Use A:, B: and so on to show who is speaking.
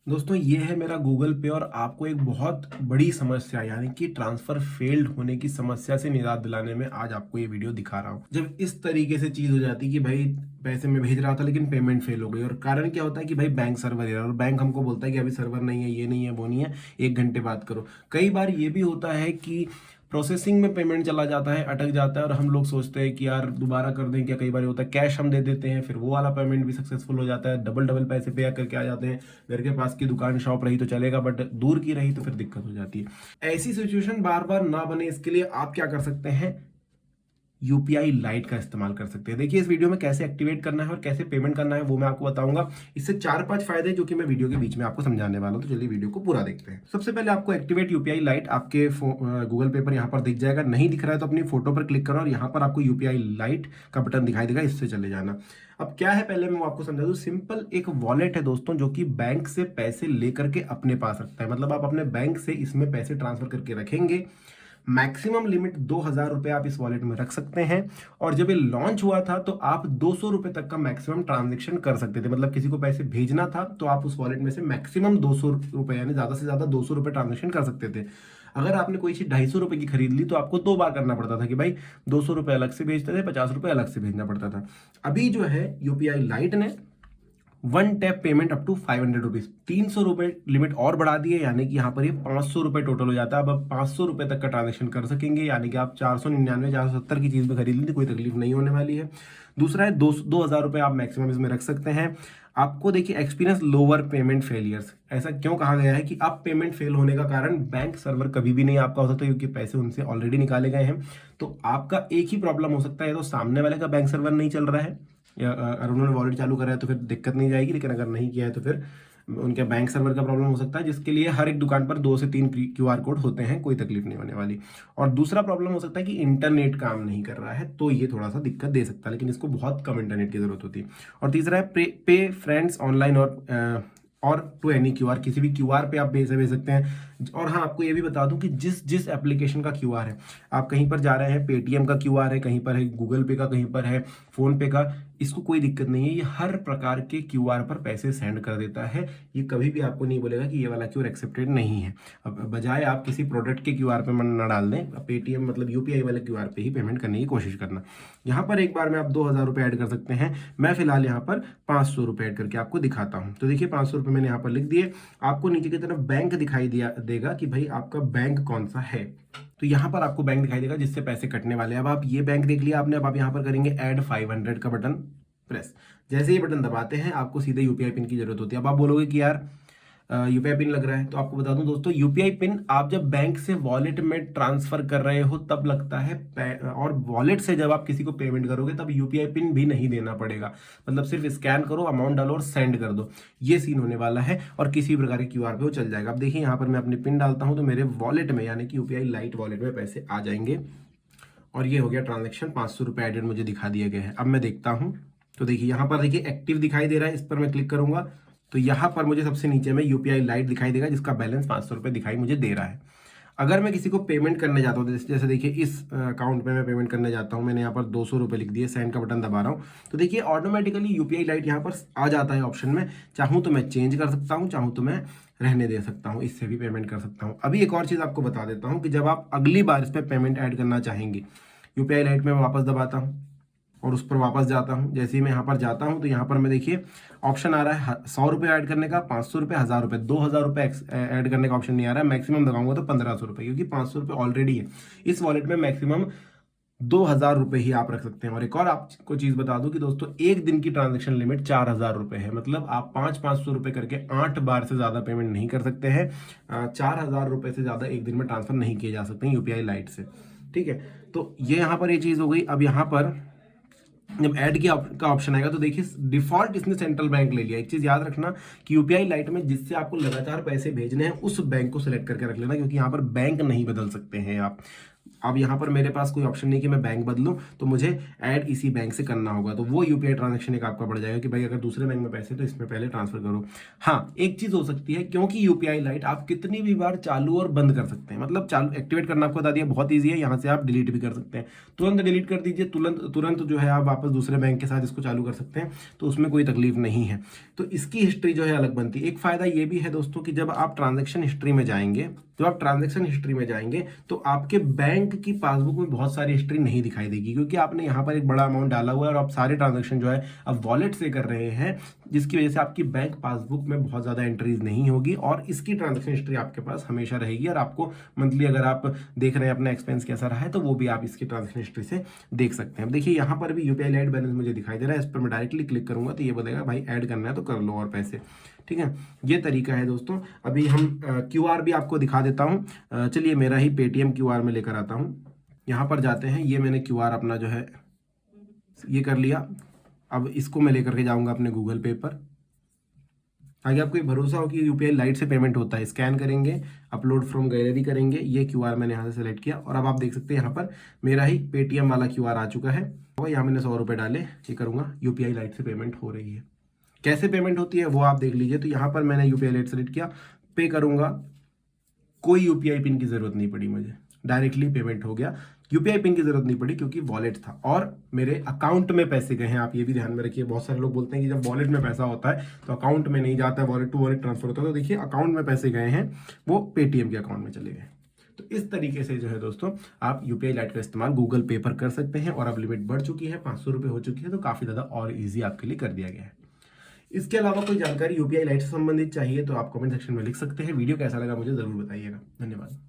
A: दोस्तों ये है मेरा गूगल पे और आपको एक बहुत बड़ी समस्या यानी कि ट्रांसफर फेल्ड होने की समस्या से निजात दिलाने में आज आपको ये वीडियो दिखा रहा हूँ। जब इस तरीके से चीज हो जाती है कि भाई पैसे मैं भेज रहा था लेकिन पेमेंट फेल हो गई और कारण क्या होता है कि भाई बैंक सर्वर एरर और बैंक हमको बोलता है कि अभी सर्वर नहीं है, ये नहीं है, वो नहीं है, 1 घंटे बाद करो। कई बार ये भी होता है कि प्रोसेसिंग में पेमेंट चला जाता है, अटक जाता है और हम लोग सोचते हैं कि यार दोबारा कर दें क्या। कई बार होता है कैश हम दे देते हैं, फिर वो वाला पेमेंट भी सक्सेसफुल हो जाता है, डबल डबल पैसे पे करके आ जाते हैं। घर के पास की दुकान शॉप रही तो चलेगा बट दूर की रही तो फिर दिक्कत हो जाती है। ऐसी सिचुएशन बार बार ना बने इसके लिए आप क्या कर सकते हैं, यूपीआई लाइट का इस्तेमाल कर सकते हैं। देखिए इस वीडियो में कैसे एक्टिवेट करना है और कैसे पेमेंट करना है वो मैं आपको बताऊंगा। इससे 4-5 फायदे जो कि मैं वीडियो के बीच में आपको समझाने वाला हूं, तो चलिए वीडियो को पूरा देखते हैं। सबसे पहले आपको एक्टिवेट यूपीआई लाइट आपके गूगल पे पर यहाँ पर दिख जाएगा। नहीं दिख रहा है तो अपनी फोटो पर क्लिक करो और यहाँ पर आपको यूपीआई लाइट का बटन दिखाई देगा, इससे चले जाना। अब क्या है पहले मैं आपको समझा दूं। सिंपल एक वॉलेट है दोस्तों जो कि बैंक से पैसे लेकर के अपने पास रखता है। मतलब आप अपने बैंक से इसमें पैसे ट्रांसफर करके रखेंगे। मैक्सिमम लिमिट 2,000 रुपये आप इस वॉलेट में रख सकते हैं। और जब ये लॉन्च हुआ था तो आप 200 रुपये तक का मैक्सिमम ट्रांजेक्शन कर सकते थे। मतलब किसी को पैसे भेजना था तो आप उस वॉलेट में से मैक्सिमम 200 रुपये यानी ज्यादा से ज्यादा 200 रुपये ट्रांजेक्शन कर सकते थे। अगर आपने कोई चीज 250 रुपये की खरीद ली तो आपको 2 बार करना पड़ता था कि भाई 200 रुपये अलग से भेजते थे, 50 रुपये अलग से भेजना पड़ता था। अभी जो है यूपीआई लाइट ने one tap payment up to 500 rupees, 300 रुपये लिमिट और बढ़ा दी है। यानी कि यहाँ पर ये 500 रुपये टोटल हो जाता है। अब आप 500 रुपये तक का ट्रांजेक्शन कर सकेंगे। यानी कि आप 499 470 की चीज में खरीद ली, कोई तकलीफ नहीं होने वाली है। दूसरा है 2,000 रुपये आप मैक्सिमम इसमें रख सकते हैं। आपको देखिए एक्सपीरियंस लोअर पेमेंट फेलियर्स, ऐसा क्यों कहा गया है कि अब पेमेंट फेल होने का कारण बैंक सर्वर कभी भी नहीं आपका हो सकता क्योंकि पैसे उनसे ऑलरेडी निकाले गए हैं। तो आपका एक ही प्रॉब्लम हो सकता है, तो सामने वाले का बैंक सर्वर नहीं चल रहा है या अगर उन्होंने वॉलेट चालू करा है तो फिर दिक्कत नहीं जाएगी, लेकिन अगर नहीं किया है तो फिर उनके बैंक सर्वर का प्रॉब्लम हो सकता है, जिसके लिए हर एक दुकान पर 2 से 3 क्यूआर कोड होते हैं, कोई तकलीफ नहीं होने वाली। और दूसरा प्रॉब्लम हो सकता है कि इंटरनेट काम नहीं कर रहा है, तो ये थोड़ा सा दिक्कत दे सकता है, लेकिन इसको बहुत कम इंटरनेट की जरूरत होती है। और तीसरा है पे फ्रेंड्स ऑनलाइन और टू एनी क्यूआर, किसी भी क्यूआर पे आप पैसे भेज सकते हैं। और हाँ आपको ये भी बता दूं कि जिस जिस एप्लीकेशन का क्यूआर है, आप कहीं पर जा रहे हैं पेटीएम का क्यूआर है, कहीं पर है गूगल पे का, कहीं पर है फोन पे का, इसको कोई दिक्कत नहीं है। ये हर प्रकार के क्यूआर पर पैसे सेंड कर देता है। ये कभी भी आपको नहीं बोलेगा कि ये वाला क्यूआर एक्सेप्टेड नहीं है। अब बजाय आप किसी प्रोडक्ट के क्यूआर पे मन न डाल दें, पेटीएम मतलब यूपीआई वाले क्यूआर पे ही पेमेंट करने की कोशिश करना। यहाँ पर एक बार में आप 2,000 रुपये ऐड कर सकते हैं। मैं फिलहाल यहाँ पर 500 रुपये ऐड करके आपको दिखाता हूँ। तो देखिए 500 रुपये मैंने यहाँ पर लिख दिए। आपको नीचे की तरफ बैंक दिखाई दिया देगा कि भाई आपका बैंक कौन सा है। तो यहाँ पर आपको बैंक दिखाई देगा जिससे पैसे कटने वाले हैं। अब आप ये बैंक देख लिया आपने, अब आप यहाँ पर करेंगे ऐड 500 का बटन प्रेस। जैसे ये बटन दबाते हैं आपको सीधे यूपीआई पिन की जरूरत होती है। अब आप बोलोगे कि यार यूपीआई पिन लग रहा है, तो आपको बता दूं दोस्तों यूपीआई पिन आप जब बैंक से वॉलेट में ट्रांसफर कर रहे हो तब लगता है, और वॉलेट से जब आप किसी को पेमेंट करोगे तब यूपीआई पिन भी नहीं देना पड़ेगा। मतलब सिर्फ स्कैन करो, अमाउंट डालो और सेंड कर दो। ये सीन होने वाला है और किसी प्रकार के क्यूआर पे वो चल जाएगा। अब देखिए यहाँ पर मैं अपनी पिन डालता हूँ तो मेरे वॉलेट में यानी कि यूपीआई लाइट वॉलेट में पैसे आ जाएंगे। और ये हो गया ट्रांजेक्शन, 500 रुपये एडेड मुझे दिखा दिए गए हैं। अब मैं देखता हूँ तो देखिए यहाँ पर देखिए एक्टिव दिखाई दे रहा है, इस पर मैं क्लिक करूंगा तो यहाँ पर मुझे सबसे नीचे में यूपीआई लाइट दिखाई देगा जिसका बैलेंस 500 रुपये दिखाई मुझे दे रहा है। अगर मैं किसी को पेमेंट करने जाता हूँ, जैसे देखिए इस अकाउंट पे मैं पेमेंट करने जाता हूँ, मैंने यहाँ पर 200 रुपये लिख दिए, सेंड का बटन दबा रहा हूँ तो देखिए ऑटोमेटिकली यूपीआई लाइट यहाँ पर आ जाता है ऑप्शन में। चाहूँ तो मैं चेंज कर सकता हूँ, चाहूँ तो मैं रहने दे सकता हूँ, इससे भी पेमेंट कर सकता हूँ। अभी एक और चीज़ आपको बता देता हूँ कि जब आप अगली बार इस पर पेमेंट ऐड करना चाहेंगे, यूपीआई लाइट में मैं वापस दबाता हूँ और उस पर वापस जाता हूँ। जैसे ही मैं यहाँ पर जाता हूँ तो यहाँ पर मैं देखिए ऑप्शन आ रहा है 100 रुपये ऐड करने का, 500 रुपये, 1,000 रुपये। 2,000 रुपये ऐड करने का ऑप्शन नहीं आ रहा है। मैक्सिमम दबाऊंगा तो 1,500 रुपये, क्योंकि 500 रुपये ऑलरेडी है इस वॉलेट में। मैक्सिमम 2,000 रुपये ही आप रख सकते हैं। और एक और आपको चीज बता दूं कि दोस्तों एक दिन की ट्रांजेक्शन लिमिट 4,000 रुपये है। मतलब आप 500 रुपये करके 8 बार से ज्यादा पेमेंट नहीं कर सकते हैं। 4,000 रुपये से ज्यादा एक दिन में ट्रांसफर नहीं किए जा सकते हैं यूपीआई लाइट से। ठीक है, तो ये यहाँ पर ये चीज हो गई। अब यहाँ पर जब ऐड की का ऑप्शन आएगा तो देखिए डिफॉल्ट इसने सेंट्रल बैंक ले लिया। एक चीज याद रखना कि यूपीआई लाइट में जिससे आपको लगातार पैसे भेजने हैं उस बैंक को सिलेक्ट करके रख लेना, क्योंकि यहाँ पर बैंक नहीं बदल सकते हैं आप। अब यहाँ पर मेरे पास कोई ऑप्शन नहीं कि मैं बैंक बदलूं, तो मुझे ऐड इसी बैंक से करना होगा। तो वो यूपीआई ट्रांजैक्शन एक आपका बढ़ जाएगा कि भाई अगर दूसरे बैंक में पैसे तो इसमें पहले ट्रांसफर करो। हाँ, एक चीज हो सकती है, क्योंकि यूपीआई लाइट आप कितनी भी बार चालू और बंद कर सकते हैं, मतलब चालू एक्टिवेट करना आपको बता दिया, बहुत ईजी है। यहाँ से आप डिलीट भी कर सकते हैं, तुरंत डिलीट कर दीजिए, तुरंत तुरंत जो है आप वापस दूसरे बैंक के साथ इसको चालू कर सकते हैं, तो उसमें कोई तकलीफ नहीं है। तो इसकी हिस्ट्री जो है अलग बनती है। एक फायदा ये भी है दोस्तों कि जब आप ट्रांजैक्शन हिस्ट्री में जाएंगे, तो आपके बैंक की पासबुक में बहुत सारी हिस्ट्री नहीं दिखाई देगी, क्योंकि आपने यहाँ पर एक बड़ा अमाउंट डाला हुआ है और आप सारे ट्रांजैक्शन जो है अब वॉलेट से कर रहे हैं, जिसकी वजह से आपकी बैंक पासबुक में बहुत ज्यादा एंट्रीज नहीं होगी और इसकी ट्रांजैक्शन हिस्ट्री आपके पास हमेशा रहेगी। और आपको मंथली अगर आप देख रहे हैं अपना एक्सपेंस कैसा रहा है, तो वो भी आप इसकी ट्रांजैक्शन हिस्ट्री से देख सकते हैं। अब देखिए यहाँ पर भी यूपीआई लाइट बैलेंस मुझे दिखाई दे रहा है, इस पर मैं डायरेक्टली क्लिक करूंगा तो ये बोलेगा भाई ऐड करना है तो कर लो और पैसे। ठीक है, ये तरीका है दोस्तों। अभी हम क्यूआर भी आपको दिखा देता हूं। चलिए मेरा ही पेटीएम क्यूआर में लेकर आता हूं। यहाँ पर जाते हैं, ये मैंने क्यूआर अपना जो है ये कर लिया। अब इसको मैं लेकर के जाऊंगा अपने गूगल पे पर। आगे आपको ये भरोसा हो कि यूपीआई लाइट से पेमेंट होता है, स्कैन करेंगे, अपलोड फ्रॉम गैलरी करेंगे, ये क्यूआर मैंने यहाँ से सेलेक्ट किया और अब आप देख सकते हैं यहाँ पर मेरा ही पेटीएम वाला क्यूआर आ चुका है। और यहाँ मैंने 100 रुपये डाले, ये करूँगा, यूपीआई लाइट से पेमेंट हो रही है। कैसे पेमेंट होती है वो आप देख लीजिए। तो यहाँ पर मैंने यूपीआई लाइट सेलेक्ट किया, पे करूँगा, कोई यूपीआई पिन की जरूरत नहीं पड़ी, मुझे डायरेक्टली पेमेंट हो गया। यूपीआई पिन की जरूरत नहीं पड़ी क्योंकि वॉलेट था और मेरे अकाउंट में पैसे गए हैं। आप ये भी ध्यान में रखिए, बहुत सारे लोग बोलते हैं कि जब वॉलेट में पैसा होता है तो अकाउंट में नहीं जाता है, वॉलेट टू वॉलेट ट्रांसफर होता है। तो देखिए अकाउंट में पैसे गए हैं, वो पेटीएम के अकाउंट में चले गए। तो इस तरीके से जो है दोस्तों आप यूपीआई लाइट का इस्तेमाल गूगल पे पर कर सकते हैं। और अब लिमिट बढ़ चुकी है, 500 रुपये हो चुकी है, तो काफी ज्यादा और ईजी आपके लिए कर दिया गया है। इसके अलावा कोई जानकारी यूपीआई लाइट से संबंधित चाहिए तो आप कमेंट सेक्शन में लिख सकते हैं। वीडियो कैसा लगा मुझे जरूर बताइएगा। धन्यवाद।